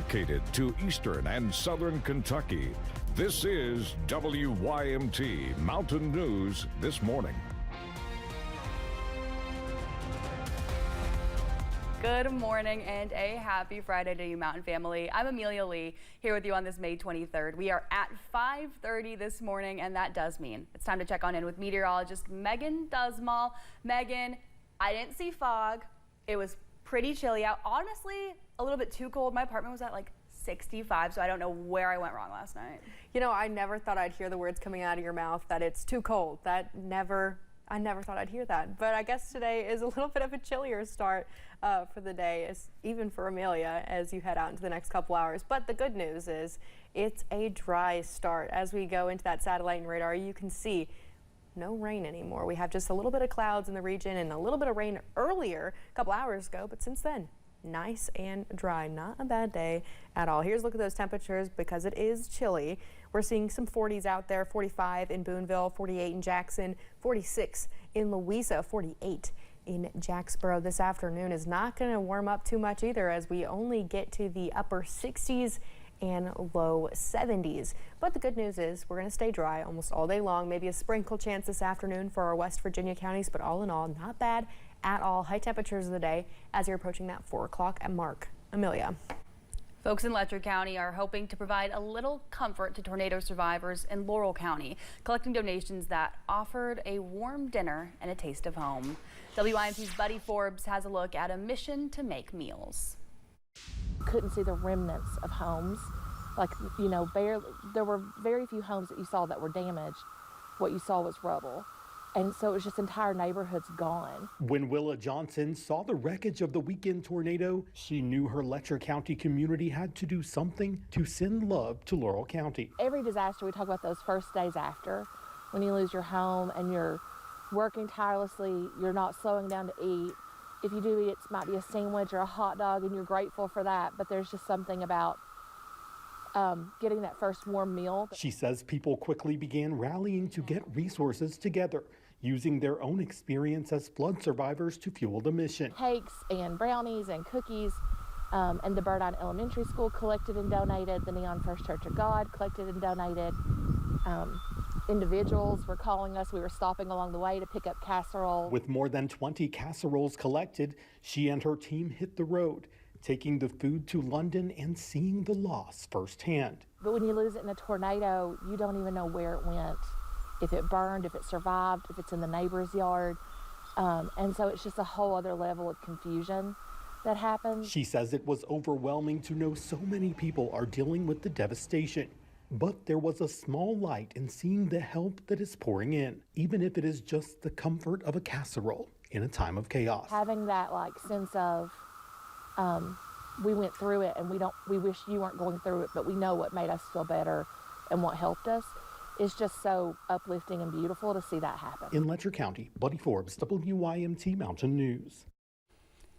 dedicated to eastern and southern Kentucky. This is WYMT Mountain News This Morning. Good morning and a happy Friday to you, Mountain family. I'm Amelia Lee, here with you on this May 23rd. We are at 5:30 this morning, and that does mean it's time to check on in with meteorologist Megan Dusmall. Megan, I didn't see fog. It was pretty chilly out. Honestly, a little bit too cold. My apartment was at like 65, so I don't know where I went wrong last night. You know, I never thought I'd hear the words coming out of your mouth that it's too cold. I never thought I'd hear that. But I guess today is a little bit of a chillier start for the day, even for Amelia, as you head out into the next couple hours. But the good news is it's a dry start. As we go into that satellite and radar, you can see no rain anymore. We have just a little bit of clouds in the region and a little bit of rain earlier, a couple hours ago, but since then, nice and dry. Not a bad day at all. Here's a look at those temperatures because it is chilly. We're seeing some 40s out there, 45 in Boonville, 48 in Jackson, 46 in Louisa, 48 in Jacksboro. This afternoon is not going to warm up too much either, as we only get to the upper 60s and low 70s. But the good news is we're going to stay dry almost all day long. Maybe a sprinkle chance this afternoon for our West Virginia counties, but all in all, not bad at all. High temperatures of the day as you're approaching that 4 o'clock mark. Amelia. Folks in Letcher County are hoping to provide a little comfort to tornado survivors in Laurel County, collecting donations that offered a warm dinner and a taste of home. WYMT's Buddy Forbes has a look at a mission to make meals. Couldn't see the remnants of homes. Like, you know, there were very few homes that you saw that were damaged. What you saw was rubble. And so it was just entire neighborhoods gone. When Willa Johnson saw the wreckage of the weekend tornado, she knew her Letcher County community had to do something to send love to Laurel County. Every disaster, we talk about those first days after, when you lose your home and you're working tirelessly, you're not slowing down to eat. If you do eat, it might be a sandwich or a hot dog, and you're grateful for that, but there's just something about getting that first warm meal. She says people quickly began rallying to get resources together, using their own experience as flood survivors to fuel the mission. Cakes and brownies and cookies, and the Birdine Elementary School collected and donated. The Neon First Church of God collected and donated. Individuals were calling us. We were stopping along the way to pick up casserole. With more than 20 casseroles collected, she and her team hit the road, taking the food to London and seeing the loss firsthand. But when you lose it in a tornado, you don't even know where it went, if it burned, if it survived, if it's in the neighbor's yard. And so it's just a whole other level of confusion that happens. She says it was overwhelming to know so many people are dealing with the devastation. But there was a small light in seeing the help that is pouring in, even if it is just the comfort of a casserole in a time of chaos. Having that sense of we went through it, and we wish you weren't going through it, but we know what made us feel better and what helped us. It's just so uplifting and beautiful to see that happen. In Letcher County, Buddy Forbes, WYMT Mountain News.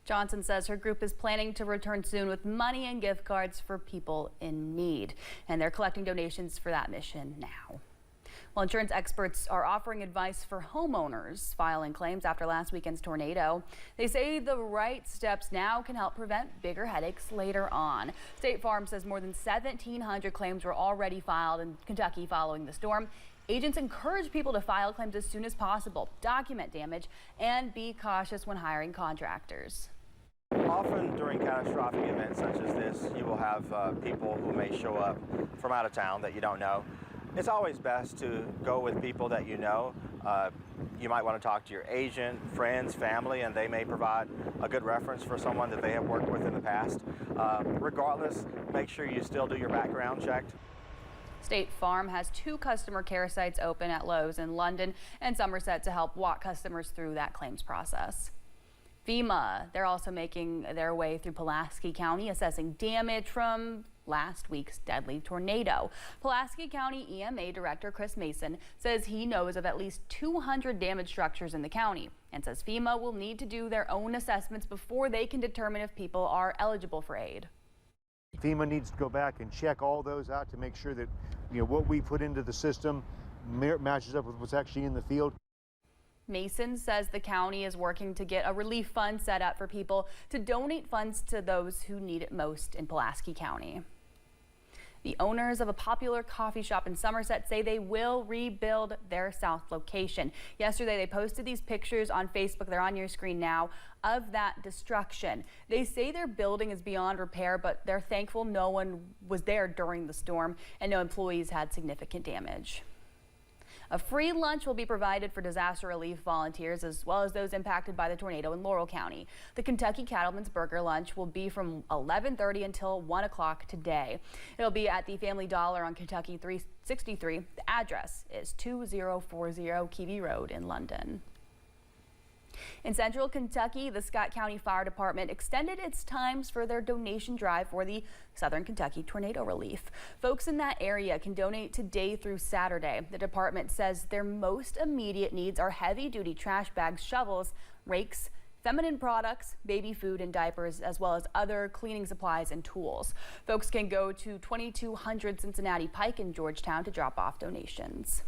Johnson says her group is planning to return soon with money and gift cards for people in need, and they're collecting donations for that mission now. Well, insurance experts are offering advice for homeowners filing claims after last weekend's tornado. They say the right steps now can help prevent bigger headaches later on. State Farm says more than 1,700 claims were already filed in Kentucky following the storm. Agents encourage people to file claims as soon as possible, document damage, and be cautious when hiring contractors. Often during catastrophic events such as this, you will have people who may show up from out of town that you don't know. It's always best to go with people that you know. You might want to talk to your agent, friends, family, and they may provide a good reference for someone that they have worked with in the past. Regardless, make sure you still do your background check. State Farm has 2 customer care sites open at Lowe's in London and Somerset to help walk customers through that claims process. FEMA, they're also making their way through Palaski County, assessing damage from last week's deadly tornado. Pulaski County EMA Director Chris Mason says he knows of at least 200 damaged structures in the county and says FEMA will need to do their own assessments before they can determine if people are eligible for aid. FEMA needs to go back and check all those out to make sure that what we put into the system matches up with what's actually in the field. Mason says the county is working to get a relief fund set up for people to donate funds to those who need it most in Pulaski County. The owners of a popular coffee shop in Somerset say they will rebuild their south location. Yesterday, they posted these pictures on Facebook. They're on your screen now of that destruction. They say their building is beyond repair, but they're thankful no one was there during the storm and no employees had significant damage. A free lunch will be provided for disaster relief volunteers as well as those impacted by the tornado in Laurel County. The Kentucky Cattleman's Burger Lunch will be from 11:30 until 1 o'clock today. It'll be at the Family Dollar on Kentucky 363. The address is 2040 Keavy Road in London. In central Kentucky, the Scott County Fire Department extended its times for their donation drive for the Southern Kentucky tornado relief. Folks in that area can donate today through Saturday. The department says their most immediate needs are heavy-duty trash bags, shovels, rakes, feminine products, baby food and diapers, as well as other cleaning supplies and tools. Folks can go to 2200 Cincinnati Pike in Georgetown to drop off donations.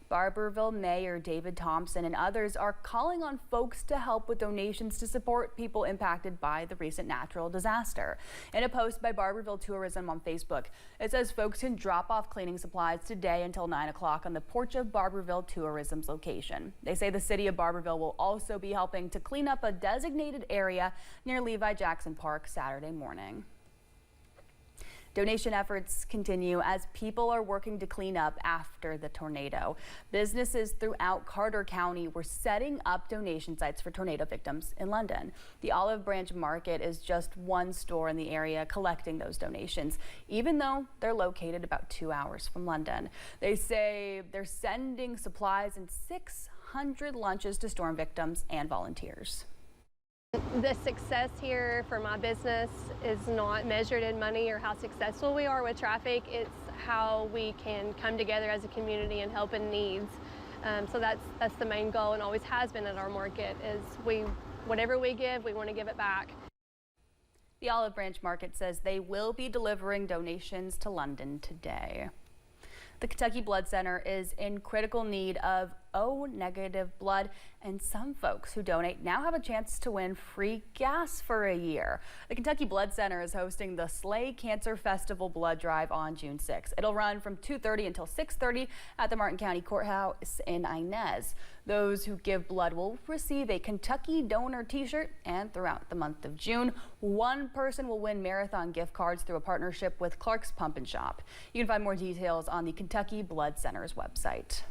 Barberville Mayor David Thompson and others are calling on folks to help with donations to support people impacted by the recent natural disaster. In a post by Barberville Tourism on Facebook, it says folks can drop off cleaning supplies today until 9 o'clock on the porch of Barberville Tourism's location. They say the city of Barberville will also be helping to clean up a designated area near Levi Jackson Park Saturday morning. Donation efforts continue as people are working to clean up after the tornado. Businesses throughout Carter County were setting up donation sites for tornado victims in London. The Olive Branch Market is just one store in the area collecting those donations, even though they're located about 2 hours from London. They say they're sending supplies and 600 lunches to storm victims and volunteers. The success here for my business is not measured in money or how successful we are with traffic. It's how we can come together as a community and help in needs. So that's the main goal and always has been at our market is whatever we give, we want to give it back. The Olive Branch Market says they will be delivering donations to London today. The Kentucky Blood Center is in critical need of O-negative blood, and some folks who donate now have a chance to win free gas for a year. The Kentucky Blood Center is hosting the Slay Cancer Festival Blood Drive on June 6th. It'll run from 2:30 until 6:30 at the Martin County Courthouse in Inez. Those who give blood will receive a Kentucky Donor t-shirt, and throughout the month of June, one person will win marathon gift cards through a partnership with Clark's Pump and Shop. You can find more details on the Kentucky Blood Center's website.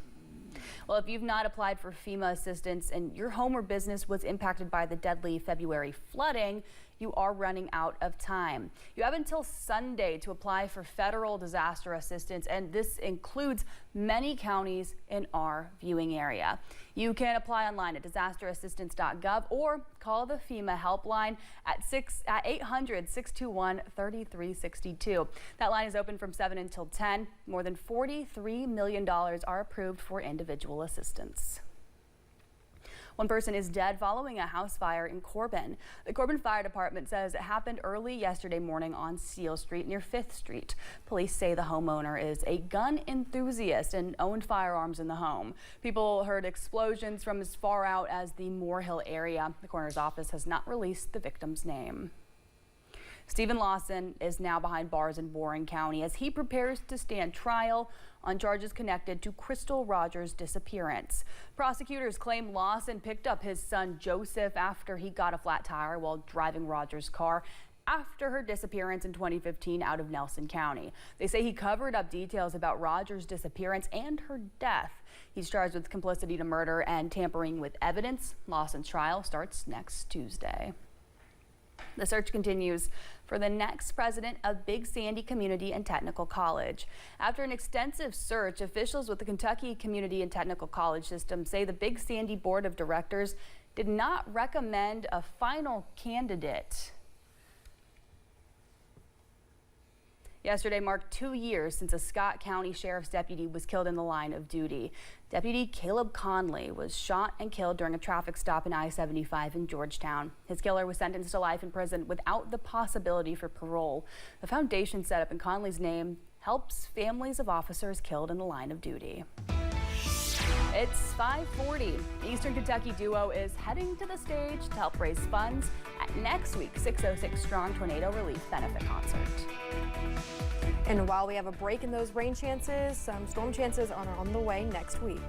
Well, if you've not applied for FEMA assistance and your home or business was impacted by the deadly February flooding, you are running out of time. You have until Sunday to apply for federal disaster assistance, and this includes many counties in our viewing area. You can apply online at disasterassistance.gov or call the FEMA helpline at 800-621-3362. That line is open from 7 until 10. More than $43 million are approved for individual assistance. One person is dead following a house fire in Corbin. The Corbin Fire Department says it happened early yesterday morning on Seal Street near 5th Street. Police say the homeowner is a gun enthusiast and owned firearms in the home. People heard explosions from as far out as the Moore Hill area. The coroner's office has not released the victim's name. Stephen Lawson is now behind bars in Warren County as he prepares to stand trial on charges connected to Crystal Rogers' disappearance. Prosecutors claim Lawson picked up his son Joseph after he got a flat tire while driving Rogers' car after her disappearance in 2015 out of Nelson County. They say he covered up details about Rogers' disappearance and her death. He's charged with complicity to murder and tampering with evidence. Lawson's trial starts next Tuesday. The search continues for the next president of Big Sandy Community and Technical College. After an extensive search, officials with the Kentucky Community and Technical College system say the Big Sandy Board of Directors did not recommend a final candidate. Yesterday marked 2 years since a Scott County Sheriff's deputy was killed in the line of duty. Deputy Caleb Connley was shot and killed during a traffic stop in I-75 in Georgetown. His killer was sentenced to life in prison without the possibility for parole. The foundation set up in Connley's name helps families of officers killed in the line of duty. It's 5:40. Eastern Kentucky duo is heading to the stage to help raise funds at next week's 606 Strong Tornado Relief Benefit Concert. And while we have a break in those rain chances, some storm chances are on the way next week.